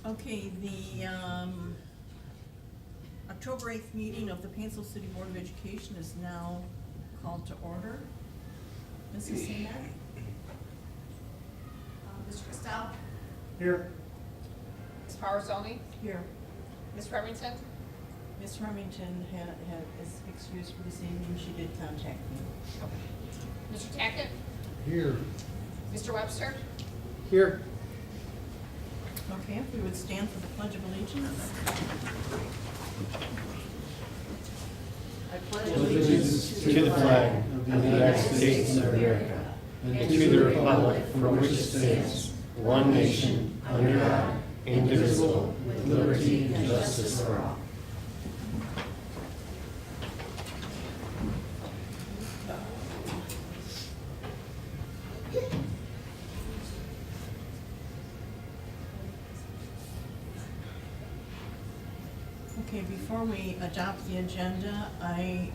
Okay, the October 8th meeting of the Painesville City Board of Education is now called to order. Mrs. Seaman? Mr. Costello? Here. Ms. Powers-Zoney? Here. Ms. Remington? Ms. Remington is excused for this evening. She did contact me. Mr. Tackett? Here. Mr. Webster? Here. Okay, if we would stand for the Pledge of Allegiance. I pledge Allegiance to the flag of the United States of America and to the republic for which it stands, one nation, under God, indivisible, with liberty and justice for all. Okay, before we adopt the agenda, I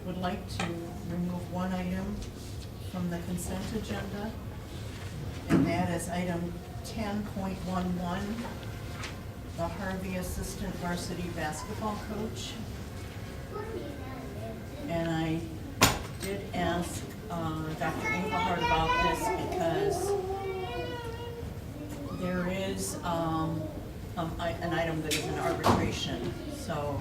would like to remove one item from the consent agenda, and that is item 10.11, the Harvey Assistant Varsity Basketball Coach. And I did ask Dr. Engelhardt about this because there is an item that is in arbitration, so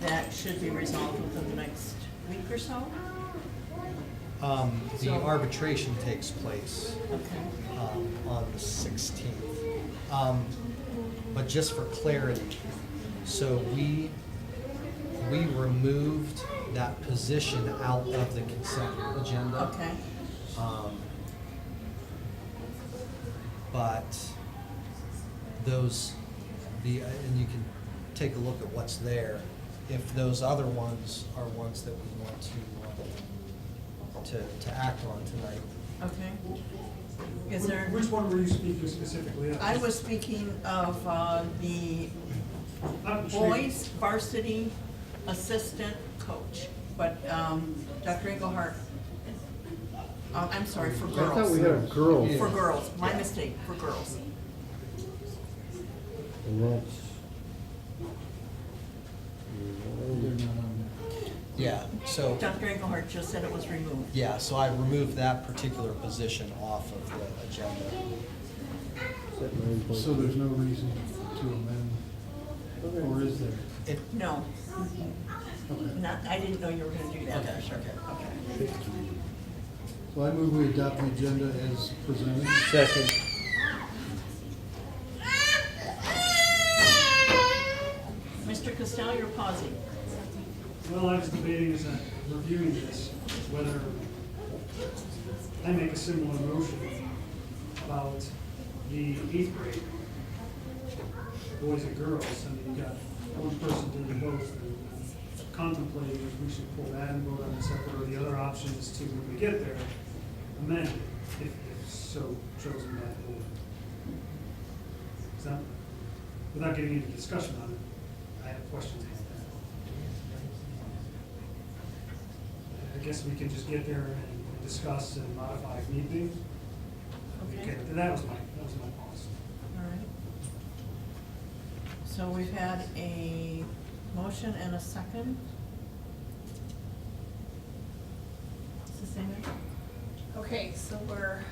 that should be resolved within the next week or so. The arbitration takes place Okay. on the 16th. But just for clarity, so we removed that position out of the consent agenda. Okay. But and you can take a look at what's there. If those other ones are ones that we want to act on tonight. Okay. Is there? Which one were you speaking specifically of? I was speaking of the boys varsity assistant coach, but Dr. Engelhardt, I'm sorry, for girls. I thought we had girls. For girls, my mistake, for girls. And that's. Yeah, so, Dr. Engelhardt just said it was removed. yeah, so I removed that particular position off of the agenda. So So there's no reason to amend, or is there? No, Okay. not, I didn't know you were gonna do that. Okay, sure. Okay. So I move we adopt the agenda as presented. Second. Mr. Costello, you're pausing. Well, I was debating as I'm reviewing this, whether I make a similar motion about the 8th grade, boys and girls. I mean, you got one person doing both, and I'm contemplating if we should pull that and vote on it separate, or the other option is to, when we get there, amend it, if so chosen by the board. So, without getting into discussion on it, I have questions about that. I guess we can just get there and discuss and modify if need be. Okay, that was my policy. All right. So we've had a motion and a second. Mrs. Seaman? Okay, so we're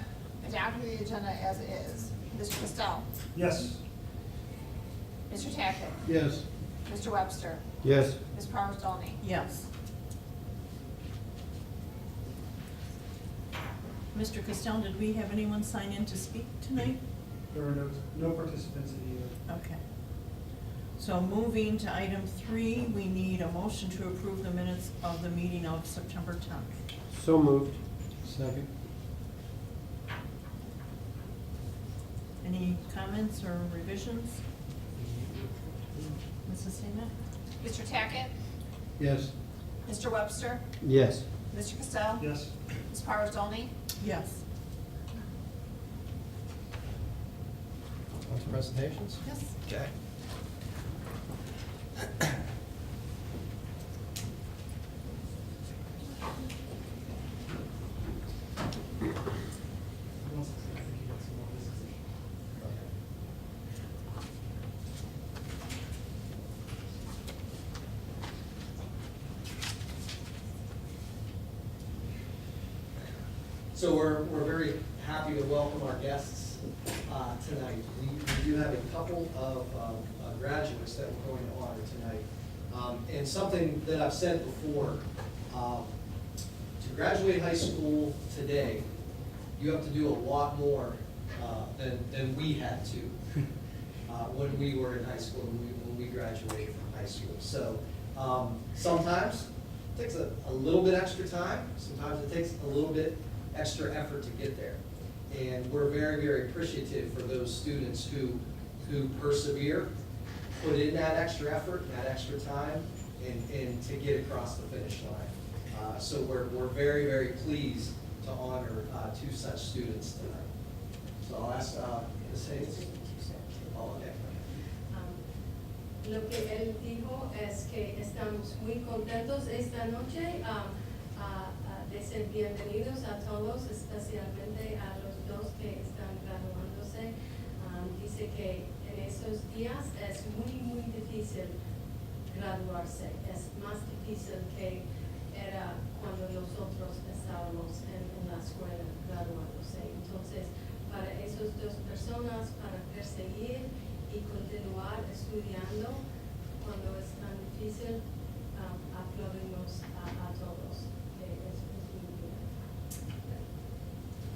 adopting the agenda as is. Mr. Costello? Yes. Mr. Tackett? Yes. Mr. Webster? Yes. Ms. Powers-Zoney? Yes. Mr. Costello, did we have anyone sign in to speak tonight? There are no participants in either. Okay. So moving to item 3, we need a motion to approve the minutes of the meeting of September 10th. So moved. Second. Any comments or revisions? Mrs. Seaman? Mr. Tackett? Yes. Mr. Webster? Yes. Mr. Costello? Yes. Ms. Powers-Zoney? Yes. On to presentations? Yes. Okay. So we're very happy to welcome our guests tonight. We do have a couple of graduates that we're going to honor tonight. And something that I've said before, to graduate high school today, you have to do a lot more than we had to when we were in high school, when we graduated from high school. So sometimes it takes a little bit extra time, sometimes it takes a little bit extra effort to get there. And we're very, very appreciative for those students who persevere, put in that extra effort, that extra time, and to get across the finish line. So we're very, very pleased to honor two such students tonight. So I'll ask Ms. Hayes. Oh, okay. Lo que él dijo es que estamos muy contentos esta noche de ser bienvenidos a todos, especialmente a los dos que están graduándose. Dice que en esos días es muy difícil graduarse, es más difícil que era cuando nosotros estábamos en la escuela graduándose. Entonces, para esas dos personas, para perseguir y continuar estudiando cuando es tan difícil, aplaudimos a todos. Es muy bien.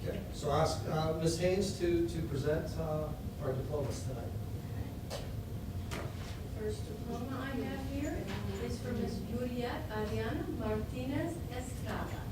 Okay, so I'll ask Ms. Haynes to present our diplomas tonight. First diploma I have here is for Miss Juliet Ariana Martinez Estrada.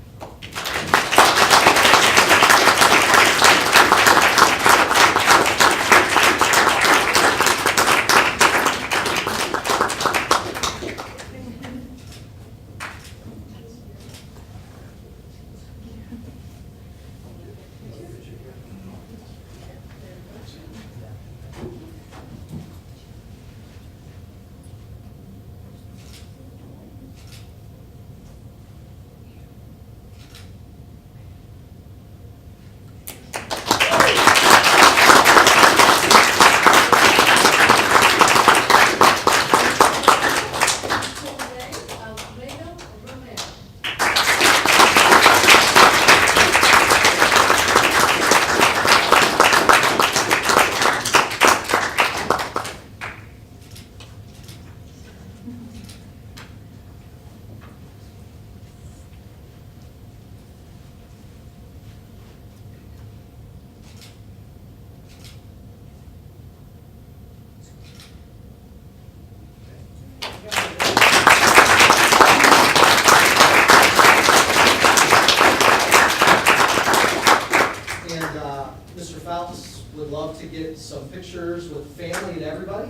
Mr. Fountas would love to get some pictures with family and everybody.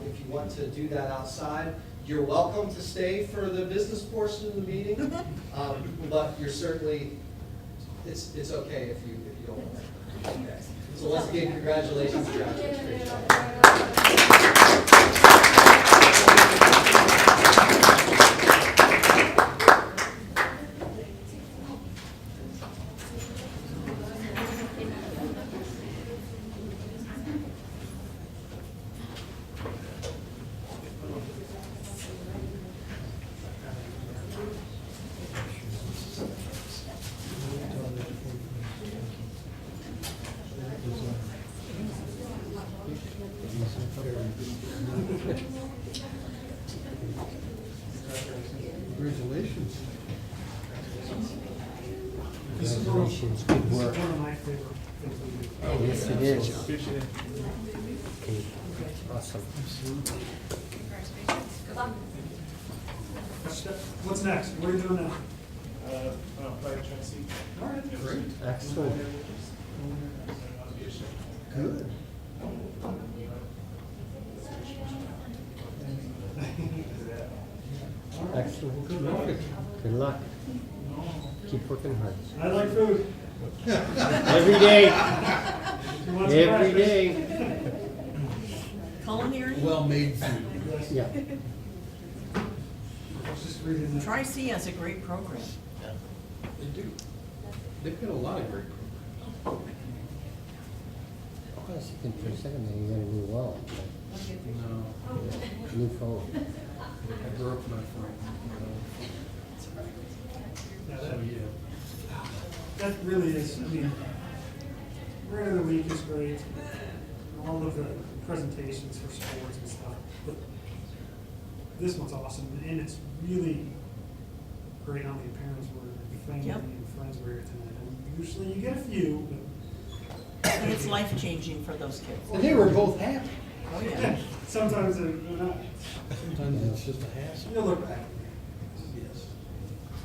If you want to do that outside, you're welcome to stay for the business portion of the meeting. But you're certainly, it's okay if you don't want to. Okay. So once again, congratulations, graduates. Great job. Congratulations. Congratulations, good work. One of my favorite things we do. Oh, yes, it is. Okay, awesome. What's next? What are you doing now? All right, great. Excellent. Good. Excellent. Good luck. Keep working hard. I like food. Every day. If you want some Every breakfast. day. Culinary? Well-made food. Yeah. I was just reading that. Tri-C has a great program. They do. They've got a lot of great programs. I was thinking for a second that you got a new wall. No, New phone. I broke my phone. So, yeah. that really is, I mean, Word of the Week is great, all of the presentations for sports and stuff, but this one's awesome, and it's really great how many parents were, and family Yep. and friends were here tonight. And usually you get a few, And it's life-changing for those kids. And they were both happy. Oh, but yeah. sometimes they're not. Sometimes it's just a hassle. You'll look back. Yes.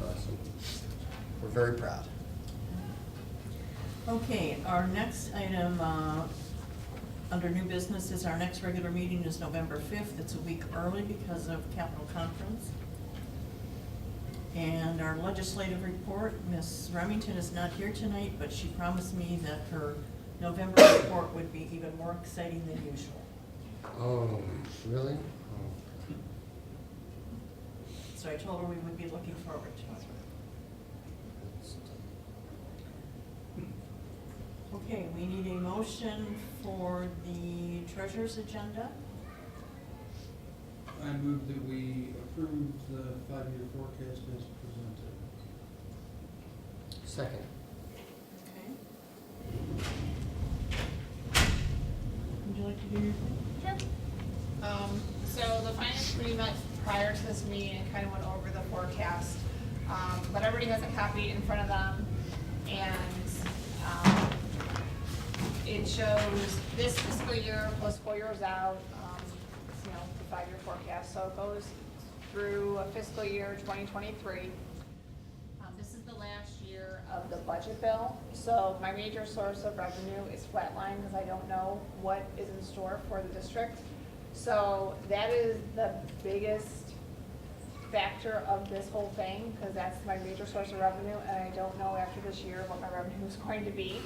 Awesome. We're very proud. Okay, our next item, under new business is our next regular meeting is November 5th. It's a week early because of Capitol Conference. And our legislative report, Ms. Remington is not here tonight, but she promised me that her November report would be even more exciting than usual. Oh, really? Oh. So I told her we would be looking forward to it. Okay, we need a motion for the treasurer's agenda. I move that we approve the 5-year forecast as presented. Second. Okay. Would you like to do your thing? Sure. So the finance committee met prior to this meeting and kind of went over the forecast. But everybody has a copy in front of them, and it shows this fiscal year plus 4 years out, you know, the 5-year forecast. So it goes through fiscal year 2023. This is the last year of the budget bill. So my major source of revenue is flatline because I don't know what is in store for the district. So that is the biggest factor of this whole thing, because that's my major source of revenue, and I don't know after this year what my revenue is going to be.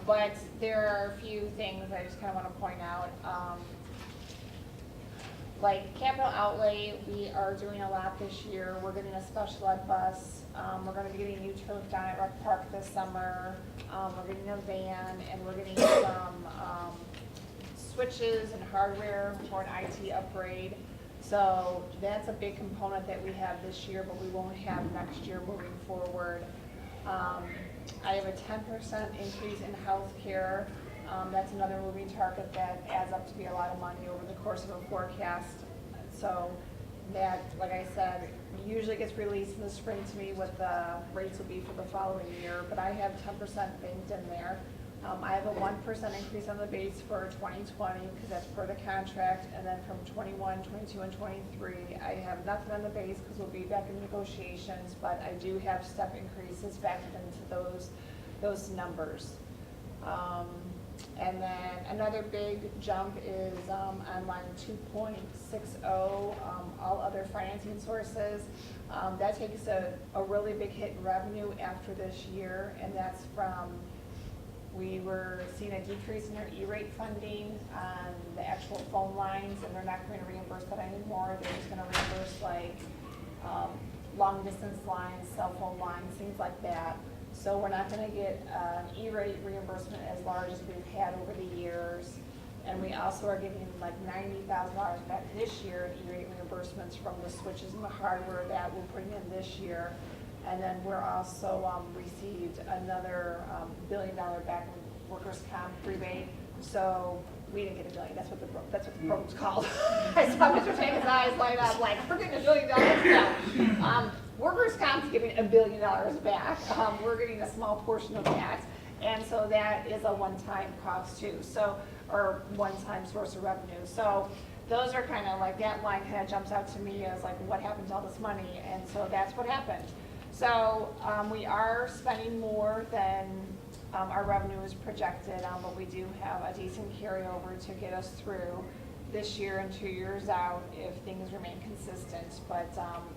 But there are a few things I just kind of want to point out. Like capital outlay, we are doing a lot this year. We're getting a special ed bus. We're going to be getting a new turf down at Rec Park this summer. We're getting a van, and we're getting some switches and hardware for an IT upgrade. So that's a big component that we have this year, but we won't have next year moving forward. I have a 10% increase in healthcare. That's another moving target that adds up to be a lot of money over the course of a forecast. So that, like I said, usually gets released in the spring to me what the rates will be for the following year, but I have 10% banked in there. I have a 1% increase on the base for 2020 because that's per the contract, and then from 21, 22, and 23, I have nothing on the base because we'll be back in negotiations, but I do have step increases factored into those numbers. And then another big jump is on line 2.60, all other financing sources. That takes a really big hit in revenue after this year, and that's from, we were seeing a decrease in their E-rate funding on the actual phone lines, and they're not going to reimburse that anymore. They're just going to reimburse like long distance lines, cell phone lines, things like that. So we're not going to get an E-rate reimbursement as large as we've had over the years. And we also are getting like $90,000 back this year in E-rate reimbursements from the switches and the hardware that we'll bring in this year. And then we're also received another $1 billion back in workers' comp rebate. So we didn't get $1 billion. That's what the program's called. I saw Mr. Tank's eyes light up like, we're getting $1 billion back. Workers' comp's giving $1 billion back. We're getting a small portion of that. And so that is a one-time cost too. So, or one-time source of revenue. So those are kind of like, that line kind of jumps out to me as like, what happened to all this money? And so that's what happened. So we are spending more than our revenue is projected, but we do have a decent carryover to get us through this year and 2 years out if things remain consistent. But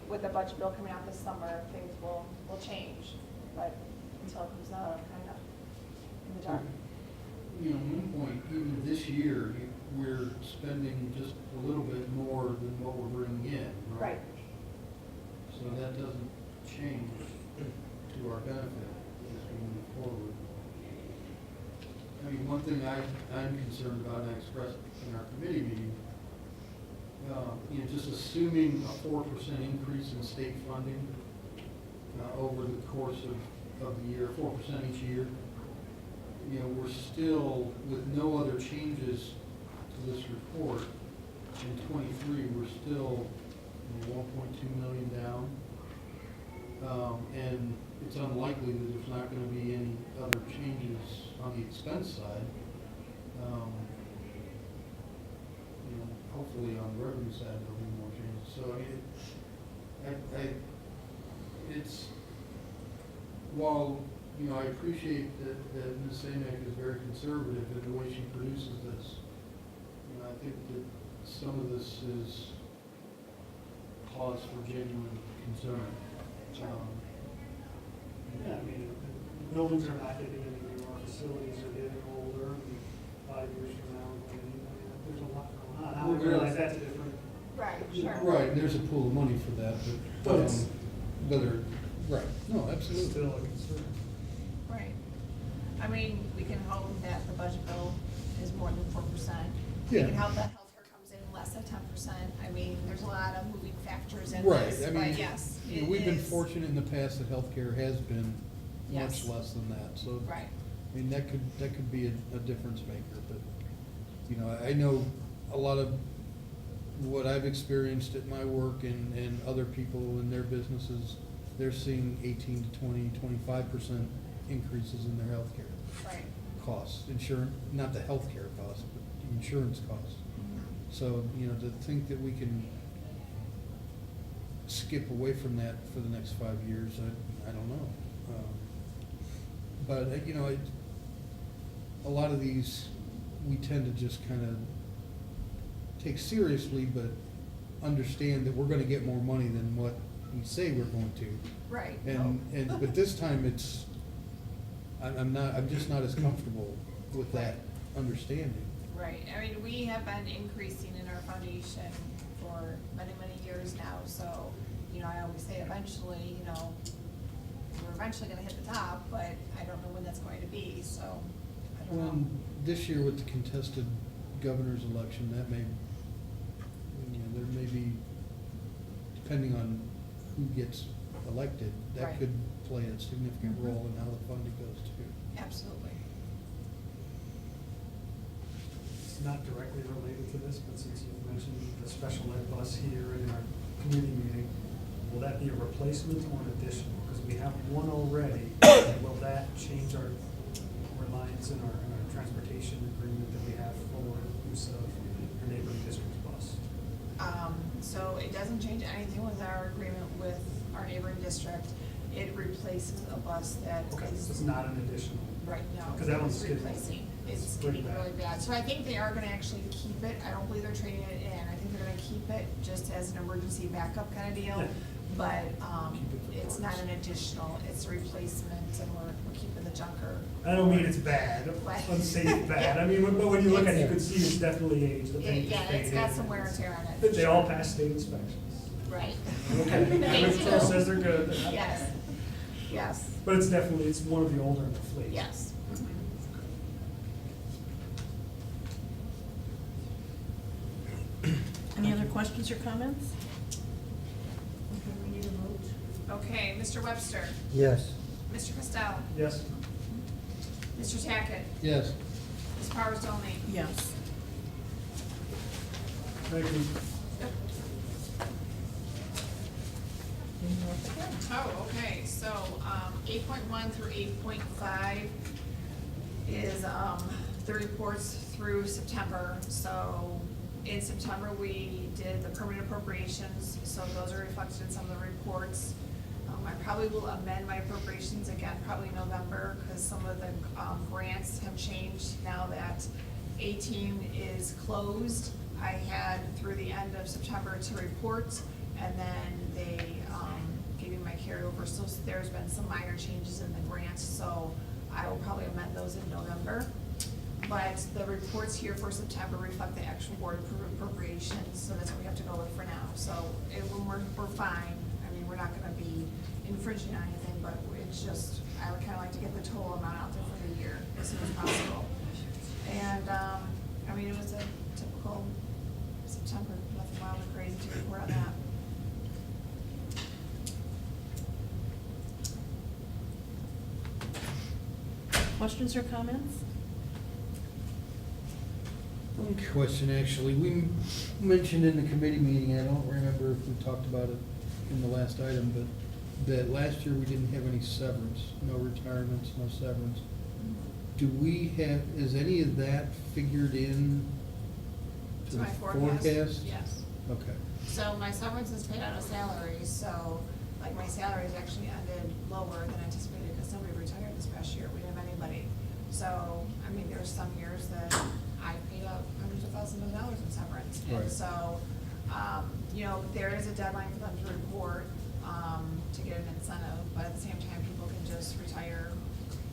with the budget bill coming out this summer, things will change. But until it comes out, I'm kind of in the dark. You know, at one point, even this year, we're spending just a little bit more than what we're bringing in, right? Right. So that doesn't change to our benefit as we move forward. I mean, one thing I'm concerned about, and I expressed in our committee meeting, you know, just assuming a 4% increase in state funding over the course of of the year, 4% each year. You know, we're still, with no other changes to this report, in '23, we're still 1.2 million down. And it's unlikely that there's not gonna be any other changes on the expense side. You know, hopefully on the revenue side, there'll be more changes. So, I mean, it's, while, you know, I appreciate that Ms. Samek is very conservative in the way she produces this, you know, I think that some of this is cause for genuine concern. Yeah, I mean, buildings are not getting any newer, facilities are getting older, and 5 years from now, I mean, there's a lot going on. I Well, realize that's a different, Right, sure. Right, and there's a pool of money for that, But it's- whether, right, no, it's absolutely. still a concern. Right. I mean, we can hope that the budget bill is more than 4%. We Yeah. can hope that healthcare comes in less than 10%. I mean, there's a lot of moving factors in Right, this, I but mean, yes, you it know, we've been is- fortunate in the past that healthcare has been much Yes. less than that, so. Right. I mean, that could be a difference maker, but, you know, I know a lot of what I've experienced at my work and other people in their businesses, they're seeing 18 to 20, 25% increases in their healthcare Right. costs, insurance, not the healthcare costs, but the insurance costs. So, you know, to think that we can skip away from that for the next 5 years, I don't know. But, you know, a lot of these, we tend to just kind of take seriously, but understand that we're gonna get more money than what we say we're going to. Right. But this time it's, I'm just not as comfortable with that understanding. Right, I mean, we have been increasing in our foundation for many, many years now, so, you know, I always say eventually, you know, we're eventually gonna hit the top, but I don't know when that's going to be, so, I don't Well, know. this year with the contested governor's election, that may, you know, there may be, depending on who gets elected, that Right. could play a significant Mhm. role in how the funding goes too. Absolutely. It's not directly related to this, but since you've mentioned the special ed bus here in our community meeting, will that be a replacement or an addition? Because we have one already. Will that change our reliance in our transportation agreement that we have for use of our neighboring district's bus? So it doesn't change anything with our agreement with our neighboring district. It replaces a bus that Okay, is. so it's not an additional. Right, no. Because that one's It's getting- replacing. It's it's pretty getting bad. really bad. So I think they are gonna actually keep it. I don't believe they're trading it in. I think they're gonna keep it just as an emergency backup kind of deal. Yeah. But, Keep it for it's not parts. an additional, it's a replacement, and we're keeping the junker. I don't mean it's bad, Right. unsafe bad. I mean, but when you look at it, you can see it's definitely aged. The paint is Yeah, it's got faded. some wear and tear on it. But for they all sure. pass state inspections. Right. Okay, They Ms. do. Charles says they're good. they're not Yes, bad. yes, But it's definitely, it's one of the older in the fleet. yes. Any other questions or comments? Okay, we need a vote. Okay, Mr. Webster, Yes. Mr. Costello, Yes. Mr. Tackett, Yes. Ms. Powers Dolly. Yes. Thank you. Oh, okay, so, 8.1 through 8.5 is, the reports through September. So, in September, we did the permanent appropriations, so those are reflected in some of the reports. I probably will amend my appropriations again, probably in November, because some of the, grants have changed now that 18 is closed. I had through the end of September to report, and then they, gave me my carryover, so there's been some minor changes in the grants, so I will probably amend those in November. But the reports here for September reflect the actual board appropriations, so that's what we have to go with for now. So we're fine. I mean, we're not gonna be infringing on anything, but it's just, I would kinda like to get the total amount out there for the year as soon as possible. And, I mean, it was a typical September, nothing wild or crazy to report on that. questions or comments? One question, actually. We mentioned in the committee meeting, I don't remember if we talked about it in the last item, but that last year we didn't have any severance, no retirements, no severance. Do we have, is any of that figured in to To the my forecast? Yes. Okay. So my severance is paid out of salaries, so like my salaries actually ended lower than anticipated because somebody retired this past year. We didn't have anybody. So, I mean, there's some years that I paid out hundreds of thousands of dollars in severance. Right. And so, you know, there is a deadline for them to report, to get an incentive, but at the same time, people can just retire.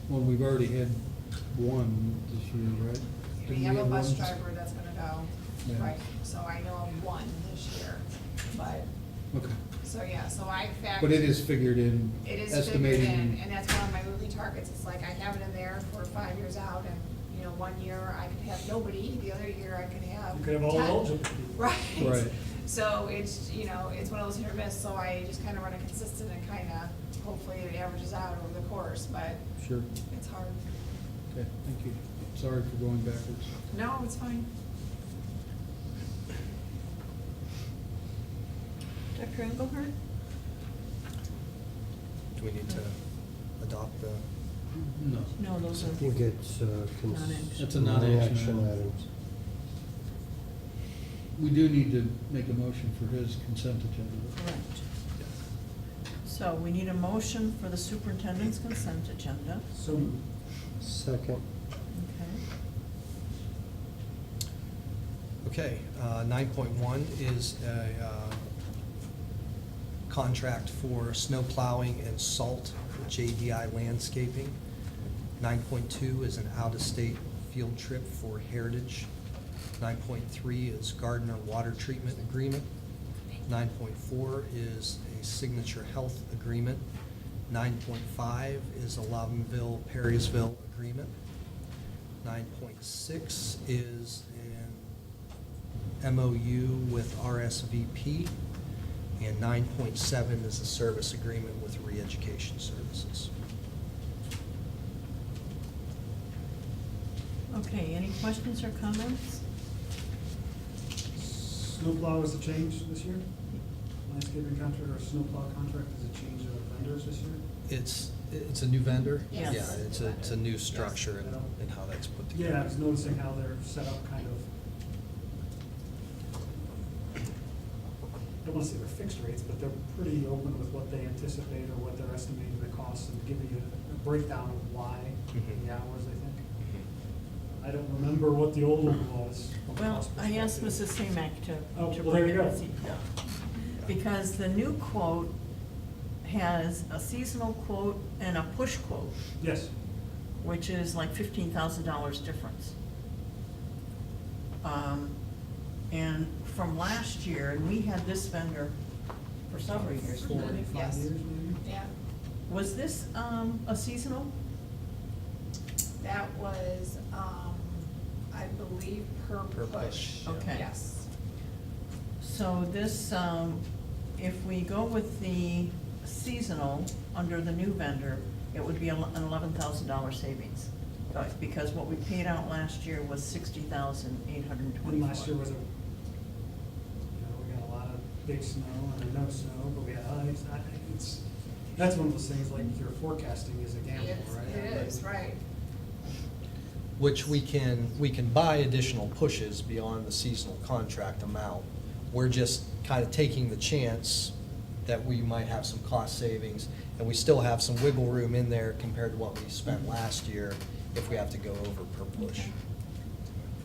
Well, we've already had one this year, right? We Didn't have a bus one? driver that's gonna go, Yeah. right, so I know of one this year, but, Okay. so yeah, so I factored. But it is figured in, It is figured estimating. in, and that's one of my moving targets, it's like I have it in there for 5 years out, and, you know, 1 year I could have nobody, the other year I could have. You could have all 10. eligible people. Right. Right. So it's, you know, it's one of those hit or miss, so I just kind of run a consistent and kind of, hopefully it averages out over the course, but Sure. it's hard. Okay, thank you. Sorry for going backwards. No, it's fine. Dr. Engelhardt? Do we need to adopt the? No. No, those I are. think it's Non-action. It's a non-action item. items. We do need to make a motion for his consent agenda. Correct. So we need a motion for the superintendent's consent agenda. So moved. Second. Okay. Okay, 9.1 is a contract for snow plowing and salt with JDI Landscaping. 9.2 is an out-of-state field trip for Heritage. 9.3 is Gardner Water Treatment Agreement. 9.4 is a Signature Health Agreement. 9.5 is a Loudonville Perrysville Agreement. 9.6 is an MOU with RSVP. And 9.7 is a service agreement with Re-Education Services. Okay, any questions or comments? Snowplow is a change this year? Landscaping contract or snowplow contract is a change of vendors this year? It's a new vendor? Yes. Yeah, it's a new structure and how that's put together. Yeah, I was noticing how they're set up kind of, I don't want to say they're fixed rates, but they're pretty open with what they anticipate or what they're estimating the costs and giving you a breakdown of why, Mhm. the hours, I think. Mhm. I don't remember what the old one was. from a Well, cost I asked perspective. Mrs. Samac Oh, to well, there bring you it go. this evening. Because the new quote has a seasonal quote and a push quote, Yes, which is like $15,000 difference. And from last year, and we had this vendor for several years. 4 to 5 Yes. years maybe? Yeah, Was this a seasonal? that was, I believe, per Per push. push, yeah. Okay. Yes. So this, if we go with the seasonal under the new vendor, it would be an $11,000 savings. Because what we paid out last year was $60,824. And last year was we got a lot of big snow and no snow, but we had ice. That's one of those things, like your forecasting is a gamble, right? It is, right. Which we can buy additional pushes beyond the seasonal contract amount. We're just kind of taking the chance that we might have some cost savings, and we still have some wiggle room in there compared to what we spent last year if we have to go over per push. Okay.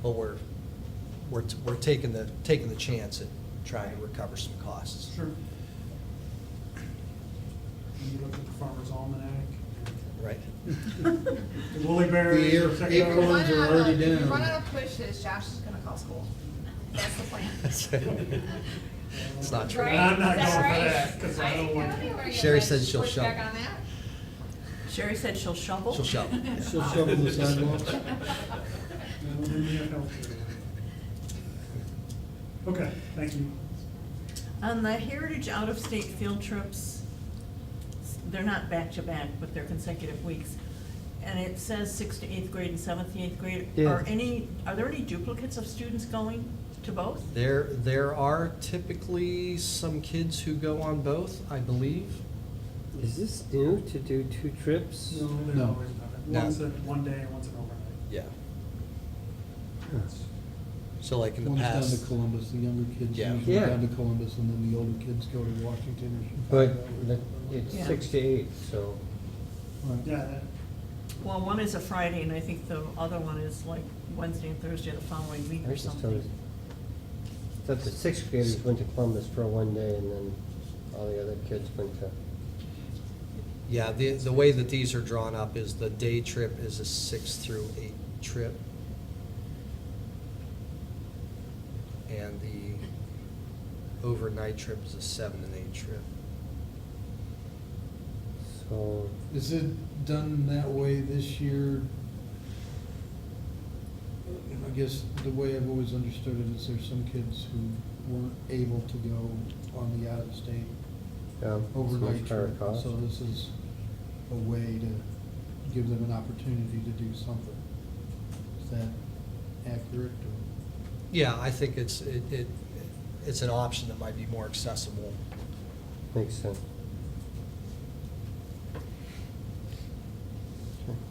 But we're taking the chance at trying to recover some costs. Sure. And you look at the Farmer's Almanac, Right. the woolly bears. The check it April out. ones are already If we down. run out of pushes, Josh is gonna call school. That's the plan. It's not true. Right? I'm not Is that going for right? that, 'cause I don't want- think we're gonna get Sherry ready said to she'll push back shovel. on that. Sherry said she'll shovel? She'll shovel. yeah. She'll shovel the sidewalks. Well, then we have health care. Okay, thank you. On the Heritage out-of-state field trips, they're not back-to-back, but they're consecutive weeks. And it says 6th to 8th grade and 7th to 8th grade. Yeah. Are there any duplicates of students going to both? There are typically some kids who go on both, I believe. Is this new to do 2 trips? No, they've No. always done it. No. One's a 1 day and one's an overnight. Yeah. Huh. So like in the One's down past. to Columbus, the younger kids Yeah. usually Yeah. down to Columbus, and then the older kids go to Washington or But Chicago. it's Yeah. 6 to 8, so. Right. Yeah, that, Well, one is a Friday, and I think the other one is like Wednesday and Thursday the following week I or was just something. thought the 6th graders went to Columbus for 1 day and then all the other kids went to. Yeah, the way that these are drawn up is the day trip is a 6 through 8 trip. And the overnight trip is a 7 and 8 trip. So, Is it done that way this year? I guess the way I've always understood it is there's some kids who weren't able to go on the out-of-state overnight higher trip. cost. So this is a way to give them an opportunity to do something. Is that accurate? Or? Yeah, I think it's an option that might be more accessible. Makes sense.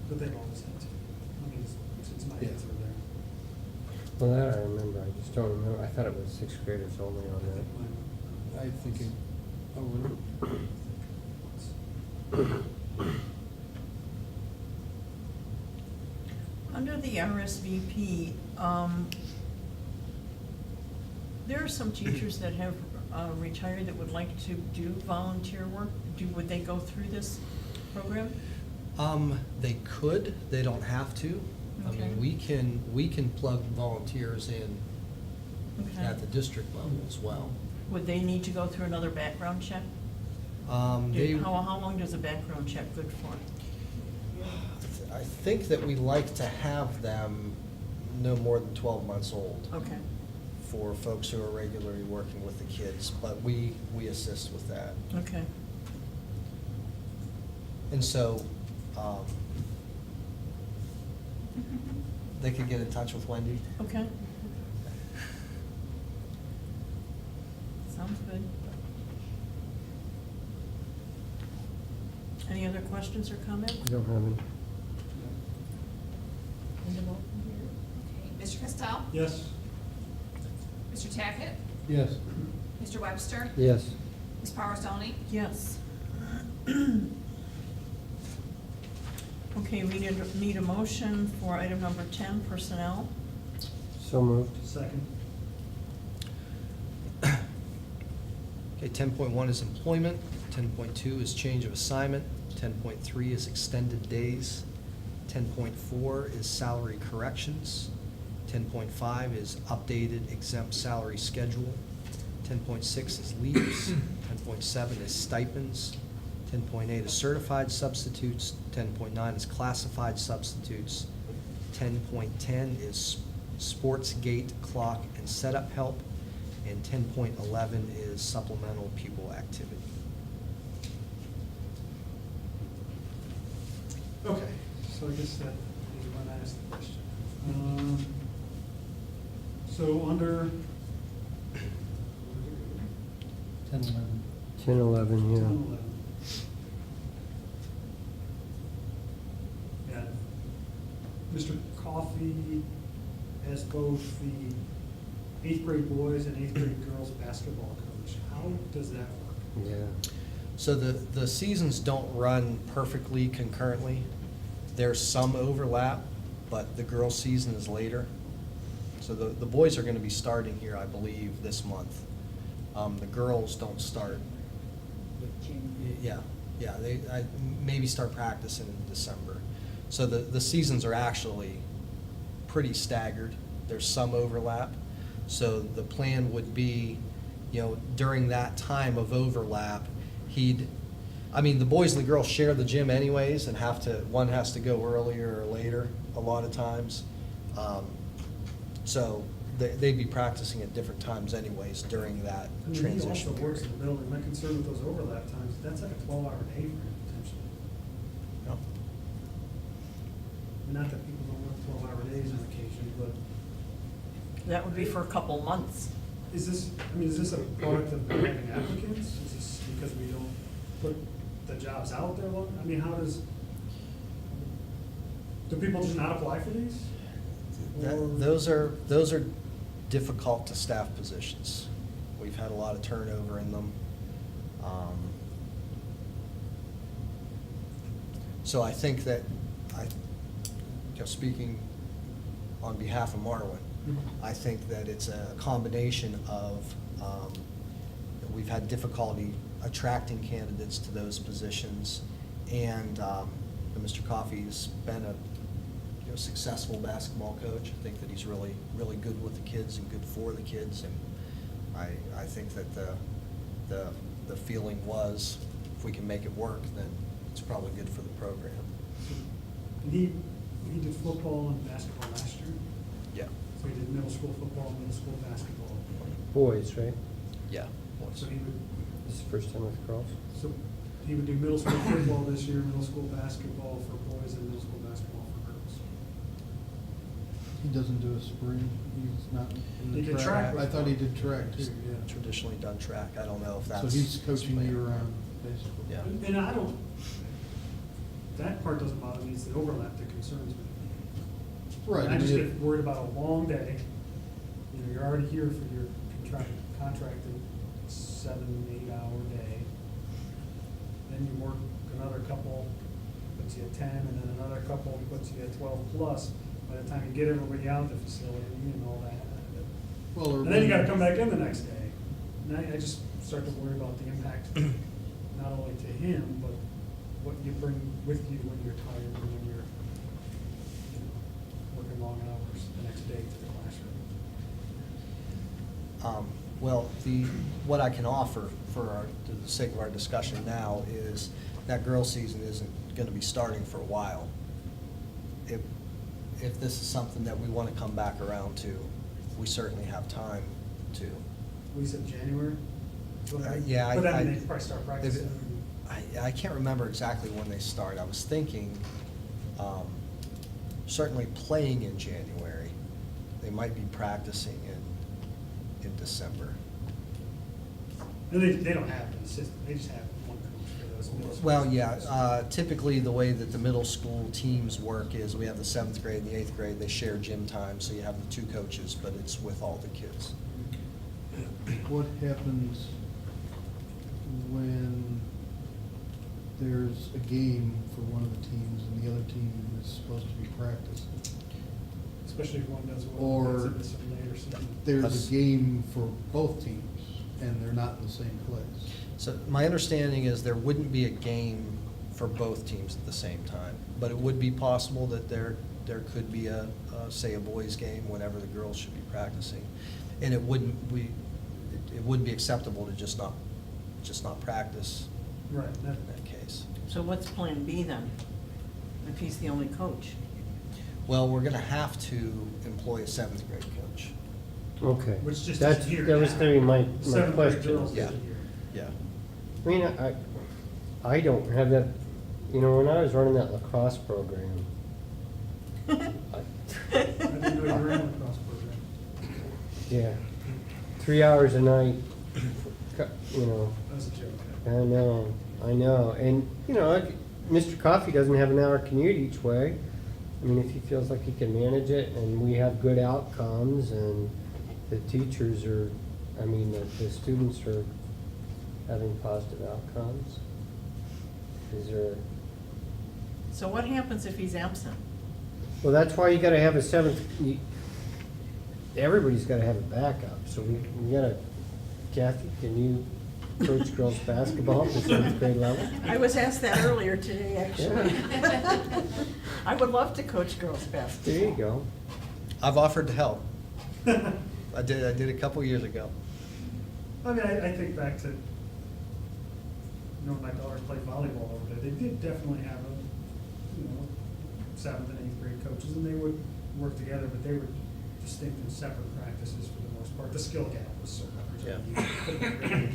but they've always had to. I mean, it's my Yeah. kids were there. Well, that I remember, I just don't remember, I thought it was 6th graders only on I that. think mine- I think it, oh, really? Under the RSVP, there are some teachers that have retired that would like to do volunteer work. Would they go through this program? They could, they don't have to. I Okay. mean, we can plug volunteers in Okay. at the district level as well. Would they need to go through another background check? They, How long does a background check good for? I think that we like to have them no more than 12 months old Okay. for folks who are regularly working with the kids, but we assist with that. Okay. And so, they could get in touch with Wendy. Okay. Sounds good. Any other questions or comments? I don't have any. Okay, Mr. Costello? Yes, Mr. Tackett? Yes. Mr. Webster? Yes. Ms. Paulson? Yes. Okay, we need a motion for item number 10, personnel. So moved. second. Okay, 10.1 is employment, 10.2 is change of assignment, 10.3 is extended days, 10.4 is salary corrections, 10.5 is updated exempt salary schedule, 10.6 is leaves, 10.7 is stipends, 10.8 is certified substitutes, 10.9 is classified substitutes, 10.10 is sports gate, clock, and setup help, and 10.11 is supplemental pupil activity. Okay, so I guess that is when I asked the question. So under 10, 11. 10, 11, 10, yeah. 11. Yeah. Mr. Coffey has both the 8th grade boys and 8th grade girls basketball coach. How does that work? Yeah. So the seasons don't run perfectly concurrently. There's some overlap, but the girls' season is later. So the boys are gonna be starting here, I believe, this month. The girls don't start. Yeah, they maybe start practicing in December. So the seasons are actually pretty staggered. There's some overlap. So the plan would be, during that time of overlap, the boys and the girls share the gym anyways and one has to go earlier or later a lot of times. So they'd be practicing at different times anyways during that I mean, transition he also works period. in the building. My concern with those overlap times, that's like a 12-hour day for him potentially. Yep. not that people don't work 12-hour days on occasion, but That would be for a couple months. is this, I mean, is this a product of not having applicants? Is this because we don't put the jobs out there? I mean, how does, do people just not apply for these? Or- Those are difficult to staff positions. We've had a lot of turnover in them. So I think that, speaking on behalf of Marwin, I think that it's a combination of, we've had difficulty attracting candidates to those positions, and Mr. Coffey's been a successful basketball coach. I think that he's really, really good with the kids and good for the kids, and I think that the feeling was, if we can make it work, then it's probably good for the program. And he did football and basketball last year, Yeah, so he did middle school football, middle school basketball. Boys, right? yeah. So he would, This is the first time with girls? so he would do middle school football this year, middle school basketball for boys, and middle school basketball for girls. He doesn't do a spring, he's not in He the did track. I thought he did track too, yeah. Traditionally done track. I don't know if that's. So he's coaching his plan. year round, basically. Yeah. And I don't, that part doesn't bother me, it's the overlap that concerns me. Right. I just mean, get worried about a long day. You know, you're already here for your contracted 7-8 hour day. Then you work another couple, puts you at 10, and then another couple puts you at 12 plus. By the time you get everybody out of the facility and all that. Well, or And then you gotta come back in the next day. And I just start to worry about the impact, not only to him, but what you bring with you when you're tired and when you're, working long hours the next day to the classroom. Well, what I can offer to the sake of our discussion now is that girls' season isn't gonna be starting for a while. If this is something that we wanna come back around to, we certainly have time to. We said January? Yeah, But I mean, they probably start practicing. I can't remember exactly when they start. I was thinking, certainly playing in January. They might be practicing in December. And they don't have an assistant, they just have one coach for those middle school. Well, yeah, typically the way that the middle school teams work is we have the 7th grade and the 8th grade, they share gym time, so you have the 2 coaches, but it's with all the kids. what happens when there's a game for one of the teams and the other team is supposed to be practicing? Especially if one does well, Or gets into some later season. There's a game for both teams and they're not in the same place. So my understanding is there wouldn't be a game for both teams at the same time, but it would be possible that there could be say a boys' game whenever the girls should be practicing. And it wouldn't be acceptable to just not practice Right, in that case. So what's Plan B then, if he's the only coach? Well, we're gonna have to employ a 7th grade coach. Okay. Which just That's, isn't here that was now. gonna be my 7th grade question. girls Yeah. isn't here. Yeah. I mean, I don't have that, when I was running that lacrosse program, I didn't know you were in the lacrosse program. yeah, 3 hours a night, That was a joke. I know, and, Mr. Coffey doesn't have an hour commute each way. I mean, if he feels like he can manage it, and we have good outcomes, and the teachers are, the students are having positive outcomes, is there, So what happens if he's absent? well, that's why you gotta have a 7th, everybody's gotta have a backup, so we gotta, Kathy, can you coach girls basketball at the 7th grade level? I was asked that earlier today, actually. I would love to coach girls basketball. There you go. I've offered to help. I did a couple years ago. I mean, I think back to, my daughter played volleyball over there. They did definitely have 7th and 8th grade coaches, and they would work together, but they were distinct and separate practices for the most part. The skill gap was so large. Yeah. You couldn't really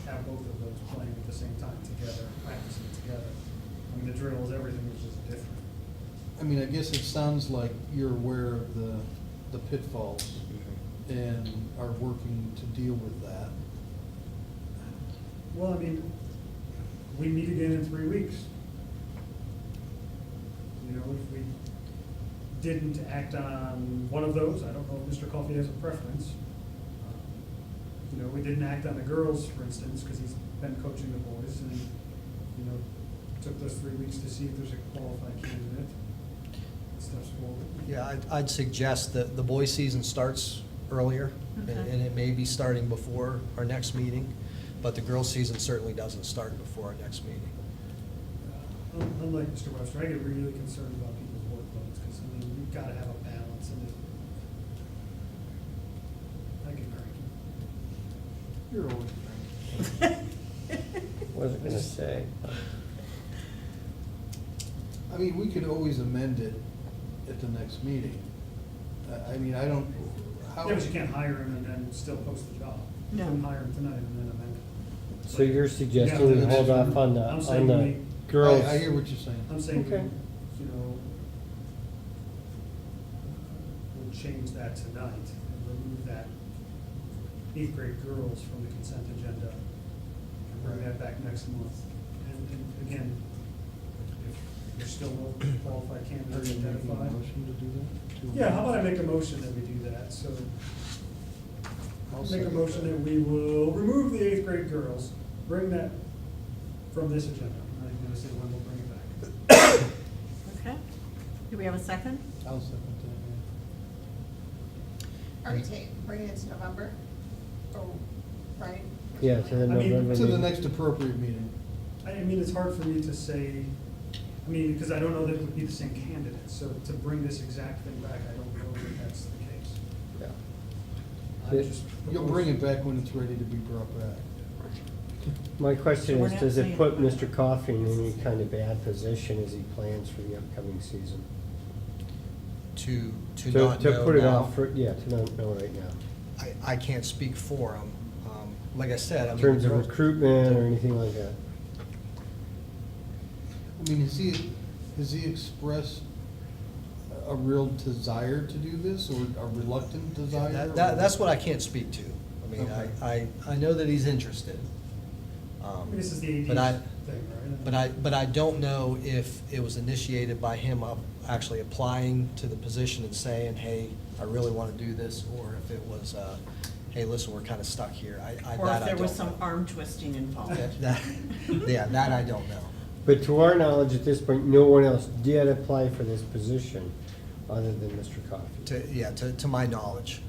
have both of those playing at the same time together, practicing together. I mean, the drills, everything was just different. I mean, I guess it sounds like you're aware of the pitfalls and are working to deal with that. Well, I mean, we meet again in 3 weeks. You know, if we didn't act on one of those, I don't know if Mr. Coffey has a preference. You know, we didn't act on the girls, for instance, because he's been coaching the boys, and, you know, took those 3 weeks to see if there's a qualified candidate. Steps forward. Yeah, I'd suggest that the boys' season starts earlier, Okay. and it may be starting before our next meeting, but the girls' season certainly doesn't start before our next meeting. Unlike Mr. Webster, I get really concerned about people's workloads, because, I mean, you've gotta have a balance, and I get cranky. You're always cranky. Wasn't gonna say. I mean, we could always amend it at the next meeting. I mean, I don't, how. Yeah, but you can't hire him and then still post the job. You No. can hire him tonight and then amend it. So you're suggesting we Yeah, hold off on the, I'm saying on the we- girls? I hear what you're saying. I'm saying, Okay. you know, we'll change that tonight and remove that 8th grade girls from the consent agenda and bring that back next month. And again, if there's still no qualified Are candidates you making a identified. motion to do that? To- Yeah, how about I make a motion that we do that, so. I'll Make a second motion that we will remove the 8th grade girls, bring that from this agenda. I'm not even gonna say when we'll bring it back. Okay. Do we have a second? I'll second Are we bringing it to November? Oh, right? Yeah, to the I mean, November that. To the meeting. next appropriate meeting. I mean, it's hard for me to say, I mean, because I don't know that it would be the same candidate, so to bring this exact thing back, I don't know that that's the case. Yeah. I'm Yeah. just You'll bring it back when it's ready to be brought back. My question So we're is, not does it saying- put Mr. Coffey in any kind of bad position as he plans for the upcoming season? To not To know put it now, off for, yeah, to not know right now. I can't speak for him. Like I said, I In mean. terms the of girls- recruitment or anything like that? I mean, has he expressed a real desire to do this, or a reluctant desire? That's what I can't speak to. I mean, Okay. I know that he's interested. I mean, this is the But I- AD's thing, right? But I don't know if it was initiated by him actually applying to the position and saying, hey, I really want to do this, or if it was, hey, listen, we're kind of stuck here. Or That if I there was don't some know. arm twisting involved? Yeah, that I don't know. But to our knowledge, at this point, no one else did apply for this position other than Mr. Coffey. To my knowledge.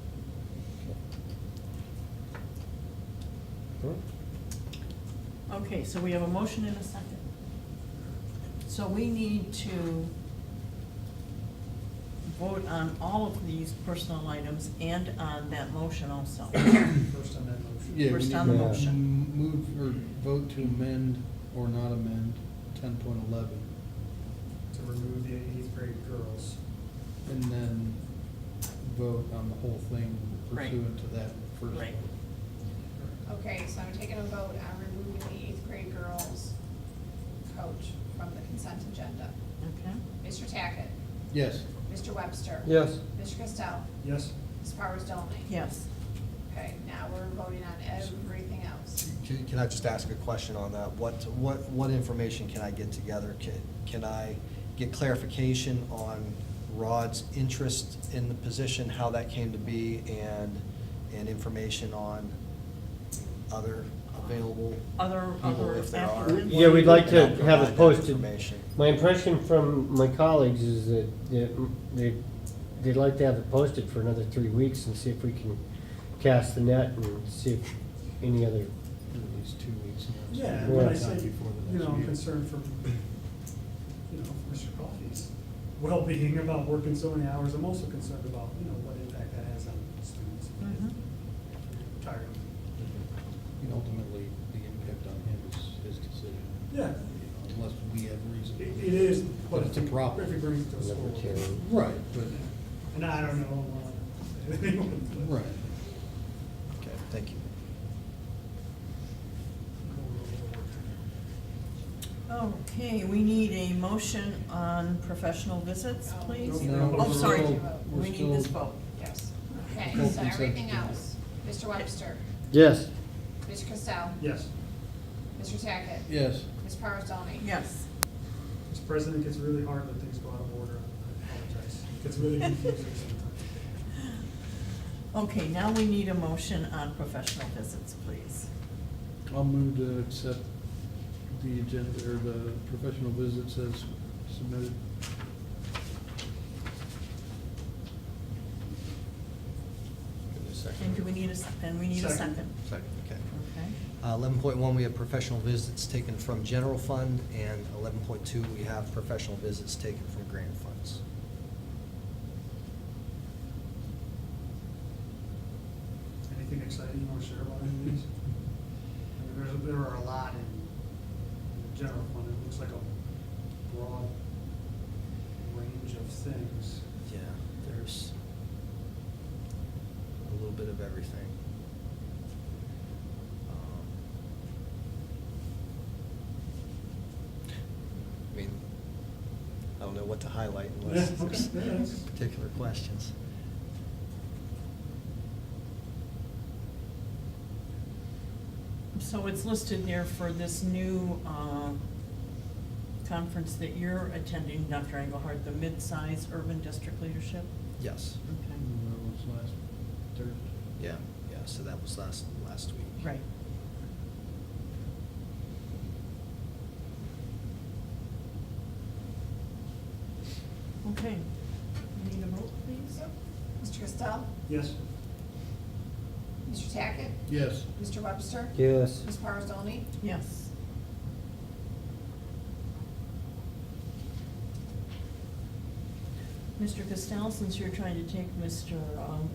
Okay, so we have a motion and a second. So we need to vote on all of these personal items and on that motion also. First on that motion. Yeah, we First need on the to motion. Move or vote to amend or not amend 10.11, To remove the 8th grade girls. and then vote on the whole thing Right. pursuant to that first Right. vote. Okay, so I'm taking a vote on removing the 8th grade girls coach from the consent agenda. Okay? Mr. Tackett, Yes. Mr. Webster. Yes. Mr. Costello, Yes? Ms. Powers Dolly. Yes. Okay, now we're voting on everything else. Can I just ask a question on that? What information can I get together? Can I get clarification on Rod's interest in the position, how that came to be, and information on other available Other people, if there are? applicants? Yeah, we'd like to And I'll have provide it that posted. information. My impression from my colleagues is that they'd like to have it posted for another 3 weeks and see if we can cast the net and see if any other, At least 2 weeks now. so Yeah, we'll when I have time say, before the you next know, I'm meeting. concerned for, Mr. Coffey's well-being about working so many hours, I'm also concerned about, what impact that has on students. Mhm. Tired. And ultimately, the impact on him is his decision. Yeah. Unless we have reason. It is, But it's a problem. If he brings it to school. Libertarian. Right, but, And I don't know. right. Okay, thank you. All Okay, we need a motion on professional visits, please. No, Oh, we're sorry, still- we're we need this still- vote, yes. Okay, Full so consent. everything else, Mr. Webster, Yes. Mr. Costello, Yes. Mr. Tackett, Yes. Ms. Parazani. Yes. Mr. President, it gets really hard when things go out of order. I apologize. It gets really confusing sometimes. Okay, now we need a motion on professional visits, please. I'll move to accept the agenda, or the professional visits as submitted. And do we need we need a Second. second? Second, okay. Okay. 11.1, we have professional visits taken from general fund, and 11.2, we have professional visits taken from grant funds. Anything exciting you want to share about any of these? I mean, there are a lot in the general fund. It looks like a broad range of things. Yeah, there's a little bit of everything. I mean, I don't know what to highlight unless Yeah, okay. there's Yeah, that's- particular questions. So it's listed there for this new conference that you're attending, Dr. Engelhardt, the mid-size urban district leadership? Yes, Okay. That was last Thursday. yeah, so that was last week. Right. Okay. We need a vote, please? Mr. Costello, Yes. Mr. Tackett, Yes. Mr. Webster, Yes. Ms. Parazani. Yes. Mr. Costello, since you're trying to take Mr.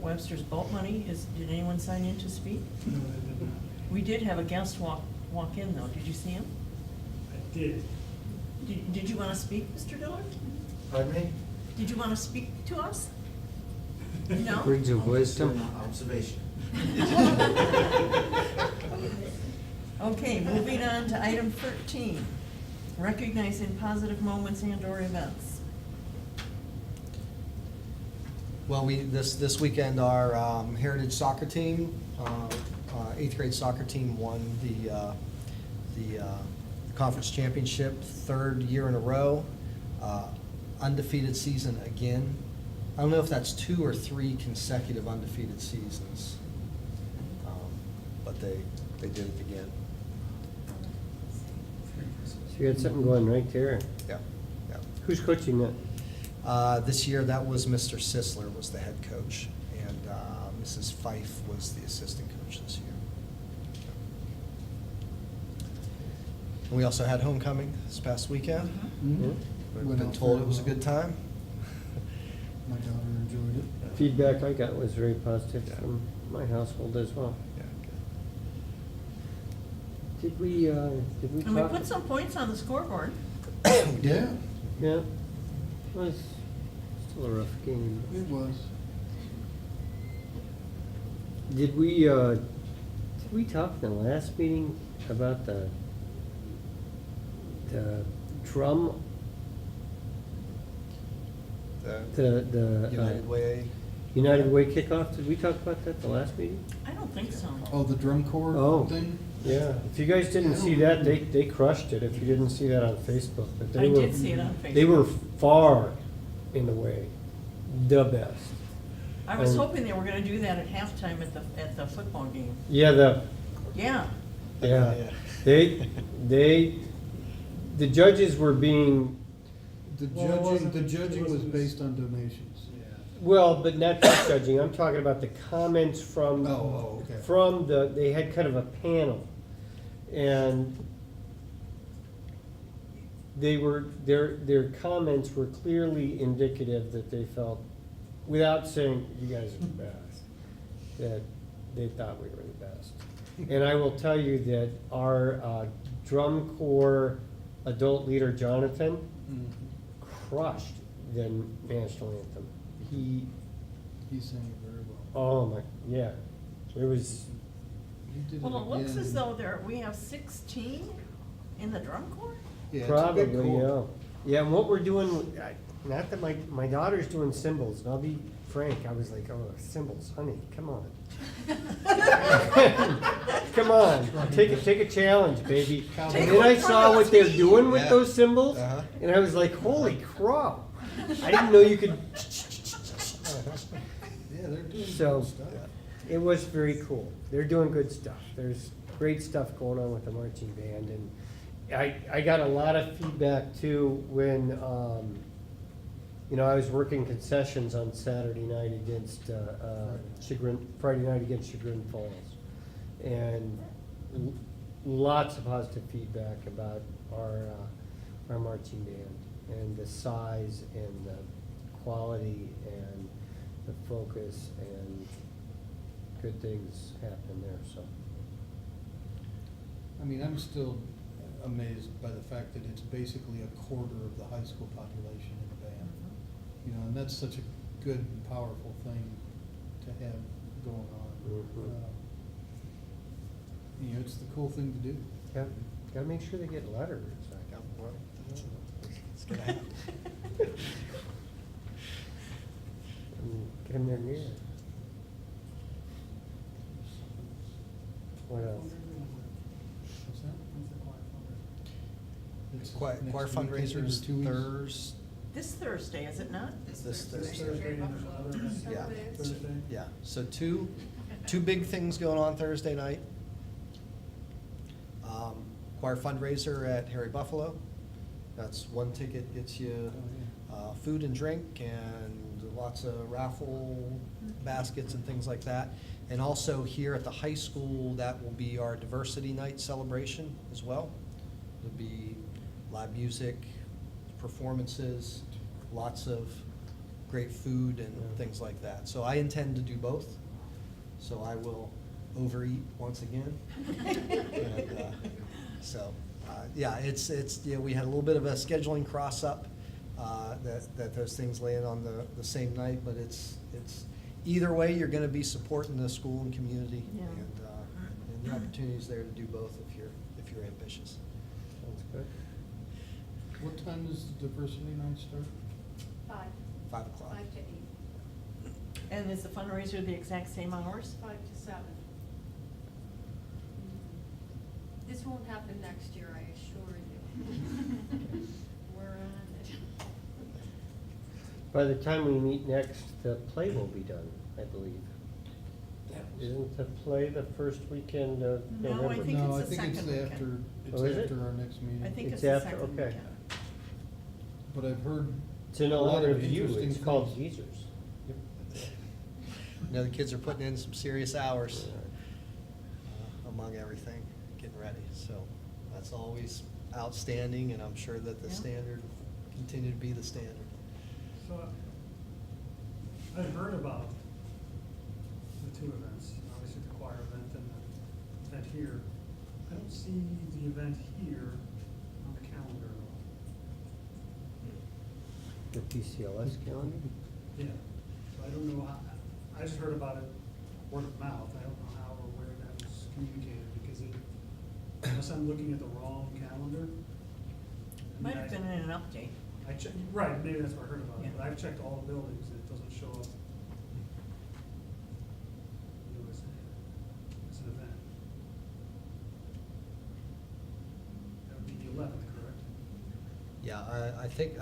Webster's boat money, did anyone sign in to speak? No, I did not. We did have a guest walk in though. Did you see him? I did. Did you want to speak, Mr. Dillard? Pardon me? Did you want to speak to us? No? Words of wisdom. Observation. Okay, moving on to item 13, recognizing positive moments and/or events. Well, this weekend, our Heritage soccer team, 8th grade soccer team won the conference championship, 3rd year in a row, undefeated season again. I don't know if that's 2 or 3 consecutive undefeated seasons, but they did it again. So you had something going right there. Yeah, yeah. Who's coaching that? This year, that was Mr. Sisler was the head coach, and Mrs. Fife was the assistant coach this year. And we also had homecoming this past weekend. Mm-hmm. We've Went been out told very it was a well. good time. My daughter enjoyed it. Feedback I got was very positive from my household as well. Yeah, Did we And we talk? put some points on the scoreboard. good. Yeah, Yeah. It was still a rough game. it was. Did we talk in the last meeting about the drum, the United Way. United Way kickoff? Did we talk about that the last meeting? I don't think so. Oh, the drum corps Oh. thing? Yeah. If you guys didn't see that, they crushed it. If you didn't see that on Facebook, but they I were. did see it on Facebook. They were far in the way, the best. I was Oh. hoping they were gonna do that at halftime at the football game. Yeah, Yeah. yeah. The judges were being, The Well, it judging, wasn't- the it judging was wasn't- based on donations. well, but not just judging. I'm talking about the comments from. Oh, okay. From they had kind of a panel. And their comments were clearly indicative that they felt, without saying, you guys are the best, that they thought we were the best. And I will tell you that our drum corps adult leader, Jonathan, Mhm. crushed the national anthem. He sang it very well. Oh my, yeah, it was, He did Well, it looks again. as though we have 16 in the drum corps? Yeah, it's a big Probably, corps. yeah. Yeah, and what we're doing, not that my daughter's doing cymbals, and I'll be frank, I was like, oh, cymbals, honey, come on. Come on, take a challenge, baby. And then I saw what they're doing with Yeah. those cymbals, Uh-huh. and I was like, holy crap. I didn't know you could, Yeah, they're doing So- good stuff. it was very cool. They're doing good stuff. There's great stuff going on with the marching band, and I got a lot of feedback too when, I was working concessions on Saturday night against, Friday night against Chagrin Falls. And lots of positive feedback about our marching band and the size and the quality and the focus, and good things happen there, so. I mean, I'm still amazed by the fact that it's basically a quarter of the high school population in the band. And that's such a good and powerful thing to have going on. Mhm. It's the cool thing to do. Yeah, gotta make sure they get letters. Yeah, well, it's gonna happen. Get them there near. What else? What's that? It's Choir next choir week, I think, or fundraisers 2 weeks. Thursday. This Thursday, is it not? This Thursday, Thursday. and there's another event Yeah. Thursday. Yeah, so two big things going on Thursday night. Choir fundraiser at Harry Buffalo. That's one ticket, gets you food and drink and lots of raffle baskets and things like that. And also here at the high school, that will be our diversity night celebration as well. There'll be live music, performances, lots of great food and things like that. So I intend to do both. So I will overeat once again. And, we had a little bit of a scheduling cross-up, that those things land on the same night, but it's either way, you're gonna be supporting the school and community. Yeah. And the opportunity's there to do both if you're ambitious. Sounds good. What time does the diversity night start? 5 o'clock. 5 to 8, And is the fundraiser the exact same hours? 5 to 7. This won't happen next year, I assure you. We're on it. By the time we meet next, the play will be done, I believe. Isn't the play the first weekend of No, I November? think No, it's the I think second it's weekend. Oh, is it? after our next meeting. I think It's it's the after, second okay. weekend. But I've heard It's in a lot honor of of you, interesting it's called things. Jesus. The kids are putting in some serious hours among everything, getting ready. So that's always outstanding, and I'm sure that the Yeah. standard will continue to be the standard. So, I've heard about the two events, obviously the choir event and the event here. I don't see the event here on the calendar at all. The PCLS calendar? Yeah, so I don't know how, I just heard about it word of mouth, I don't know how or where that was communicated, because unless I'm looking at the wrong calendar. I Might mean, have been in an update. I checked, right, maybe that's where I heard about Yeah. it, but I've checked all the buildings, it doesn't show up. As an event. That would be the 11th, correct? Yeah,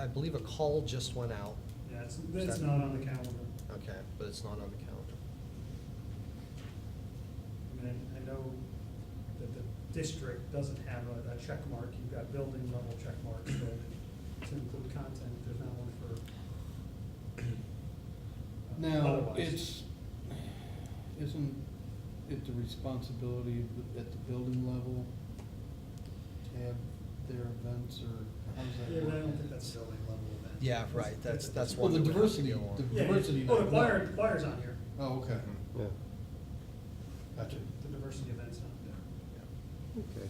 I believe a call just went out. Yeah, it's that- not on the calendar. Okay, but it's not on the calendar. I mean, I know that the district doesn't have a check mark, you've got building level check marks, but to include content, there's not one for. Now, otherwise. isn't it the responsibility at the building level to have their events, or how does that Yeah, work? but I don't think that's building level event. Yeah, right, that's Well, one. the that would have to diversity, go on. the Yeah, diversity well, night. the choir's on here, Oh, okay. Yeah. Gotcha. the diversity event's on there. Okay.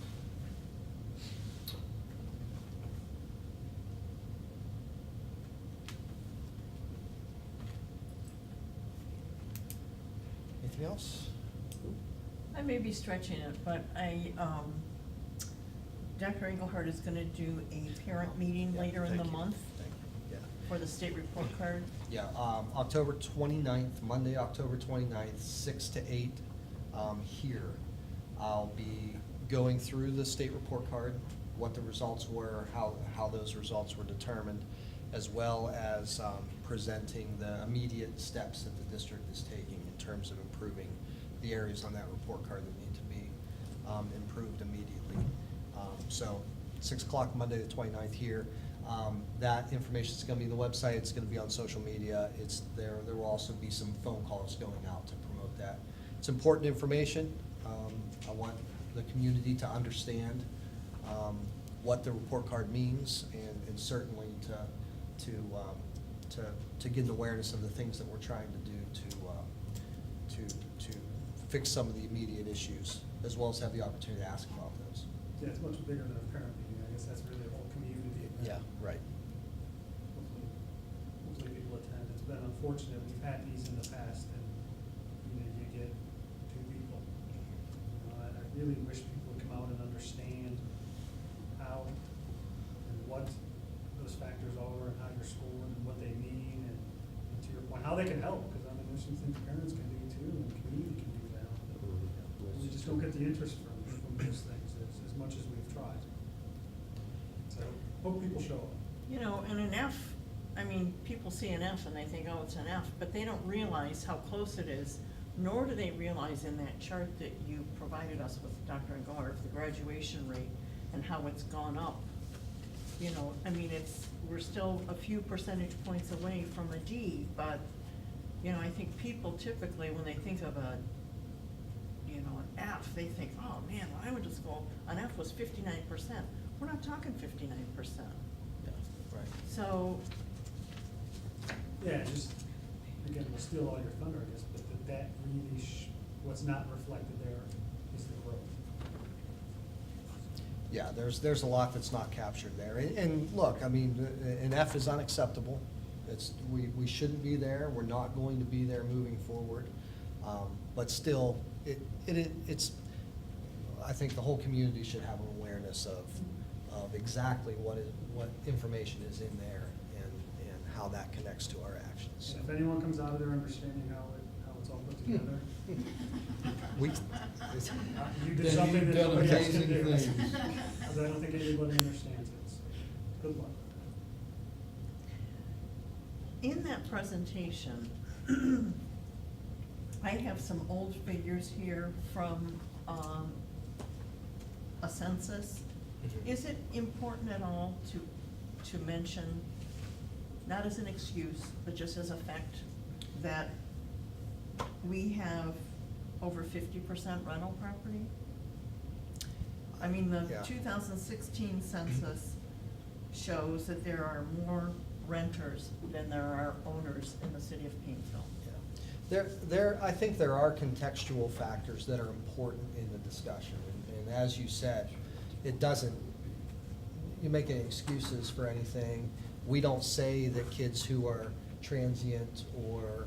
Anything else? I may be stretching it, but I Dr. Engelhardt is gonna do a parent meeting Yeah, later in the thank you. month Thank you. Yeah. for the state report card. Yeah, October 29th, Monday, October 29th, 6 to 8, here. I'll be going through the state report card, what the results were, how those results were determined, as well as presenting the immediate steps that the district is taking in terms of improving the areas on that report card that need to be improved immediately. So 6 o'clock, Monday the 29th here. That information is going to be on the website, it's going to be on social media, it's there. There will also be some phone calls going out to promote that. It's important information. I want the community to understand what the report card means, and certainly to get an awareness of the things that we're trying to do to fix some of the immediate issues, as well as have the opportunity to ask about those. Yeah, it's much bigger than a parent meeting. I guess that's really a whole community event. Yeah, right. Hopefully people attend. It's been unfortunate. We've had these in the past, and, you get 2 people. I really wish people would come out and understand how and what those factors are, and how you're scoring, and what they mean, and to your point, how they can help, because I mean, there's some things parents can do too, and the community can do now. We just don't get the interest from those things as much as we've tried. So, hope people show up. You know, and an F, I mean, people see an F and they think, oh, it's an F, but they don't realize how close it is, nor do they realize in that chart that you provided us with, Dr. Engelhardt, the graduation rate and how it's gone up. You know, I mean, we're still a few percentage points away from a D, but, you know, I think people typically, when they think of an F, they think, oh, man, when I went to school, an F was 59%. We're not talking 59%. Yeah, right. So, Yeah, just, again, we'll steal all your thunder, I guess, but that really, what's not reflected there is the growth. Yeah, there's a lot that's not captured there. And look, I mean, an F is unacceptable. We shouldn't be there. We're not going to be there moving forward. But still, it's, I think the whole community should have an awareness of exactly what information is in there and how that connects to our actions. And if anyone comes out of there understanding how it's all put together, you did Then something you've that done nobody else can amazing do. things. Because I don't think anybody understands it. So, good luck. in that presentation, I have some old figures here from a census. Mhm. Is it important at all to mention, not as an excuse, but just as a fact, that we have over 50% rental property? I mean, the Yeah. 2016 census shows that there are more renters than there are owners in the city of Painesville. I think there are contextual factors that are important in the discussion. And as you said, it doesn't, you make any excuses for anything. We don't say that kids who are transient or,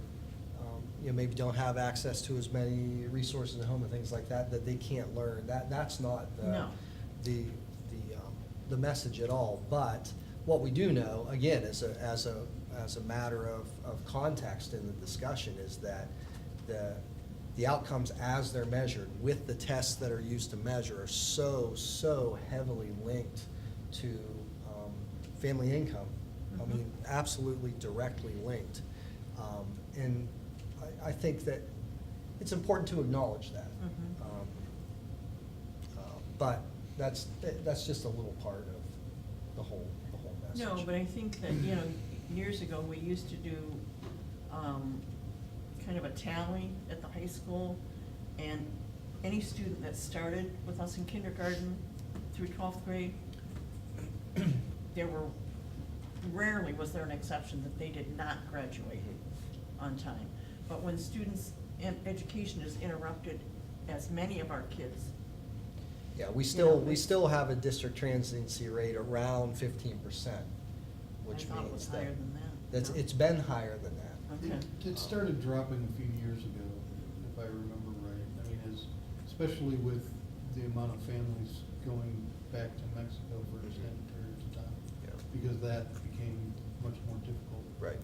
maybe don't have access to as many resources at home and things like that, that they can't learn. That's not No. the message at all. But what we do know, again, as a matter of context in the discussion, is that the outcomes as they're measured with the tests that are used to measure are so heavily linked to family income. I mean, absolutely directly linked. And I think that it's important to acknowledge that. Mhm. But that's just a little part of the whole message. No, but I think that, years ago, we used to do kind of a tally at the high school, and any student that started with us in kindergarten through 12th grade, rarely was there an exception that they did not graduate on time. But when students' education is interrupted, as many of our kids, Yeah, we still have a district transiency rate around 15%, which I thought it was means that. higher than that. It's been higher than that. Okay. It started dropping a few years ago, if I remember right. I mean, especially with the amount of families going back to Mexico for extended periods of time. Yeah. Because that became much more difficult. Right.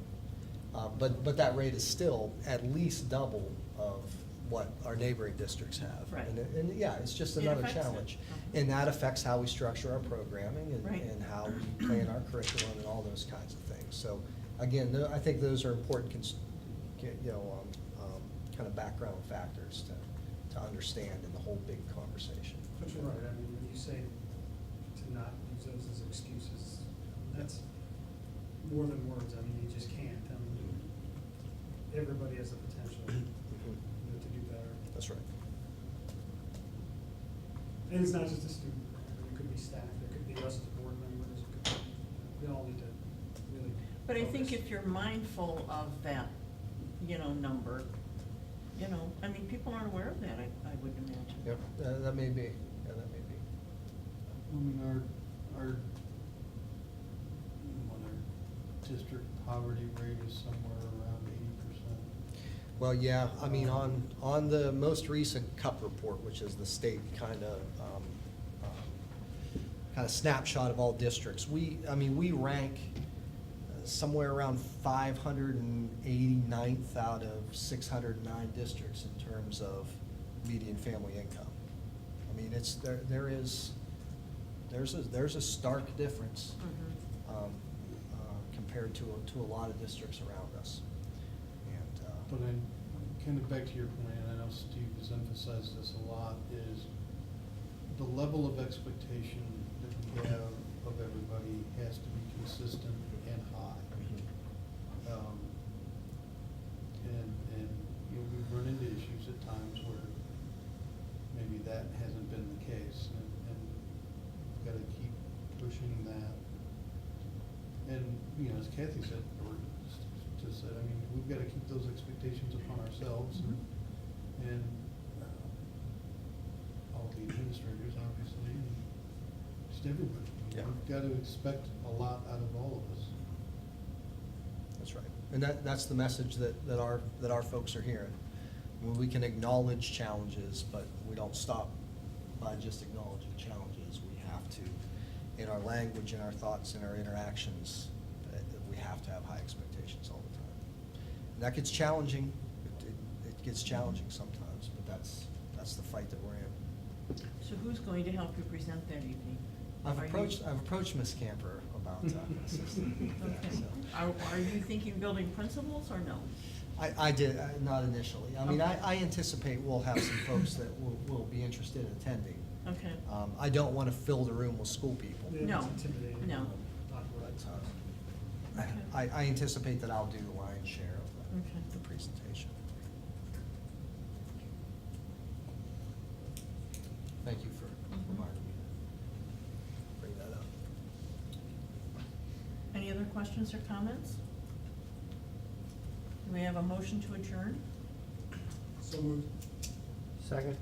But that rate is still at least double of what our neighboring districts have. Right. And yeah, it's just It another affects it. challenge. And that affects how we structure our programming Right. and how we plan our curriculum and all those kinds of things. So again, I think those are important, kind of background factors to understand in the whole big conversation. But you're right, I mean, when you say to not use those as excuses, that's more than words, I mean, you just can't. I mean, everybody has the potential, to do better. That's right. And it's not just a student, it could be staff, it could be us as board members, it could be, we all need to really. But I think focus. if you're mindful of that, number, I mean, people aren't aware of that, I would imagine. Yep, that may be, yeah, that may be. I mean, our district poverty rate is somewhere around 80%. Well, yeah, I mean, on the most recent CUP report, which is the state kind of snapshot of all districts, we rank somewhere around 589th out of 609 districts in terms of median family income. I mean, there's a stark difference Mhm. compared to a lot of districts around us. And, But then, kind of back to your point, and I know Steve has emphasized this a lot, is the level of expectation that we have of everybody has to be consistent and high. And we've run into issues at times where maybe that hasn't been the case, and we've got to keep pushing that. And, as Kathy said, or just said, I mean, we've got to keep those expectations upon ourselves and all the administrators, obviously, and just everybody. Yeah. We've got to expect a lot out of all of us. That's right. And that's the message that our folks are hearing. When we can acknowledge challenges, but we don't stop by just acknowledging challenges. We have to, in our language, in our thoughts, in our interactions, we have to have high expectations all the time. And that gets challenging. It gets challenging sometimes, but that's the fight that we're in. So who's going to help you present that evening? I've Are you- approached Ms. Camper about assisting. Okay. So. Are you thinking building principals or no? I did, not initially. I mean, Okay. I anticipate we'll have some folks that will be interested in attending. Okay. I don't want to fill the room with school people. Yeah, No. it's intimidating. No. Not But right. Okay. I anticipate that I'll do the lion's share of Okay. the presentation. Thank you for reminding me to bring that up. Any other questions or comments? Do we have a motion to adjourn? So moved. Second?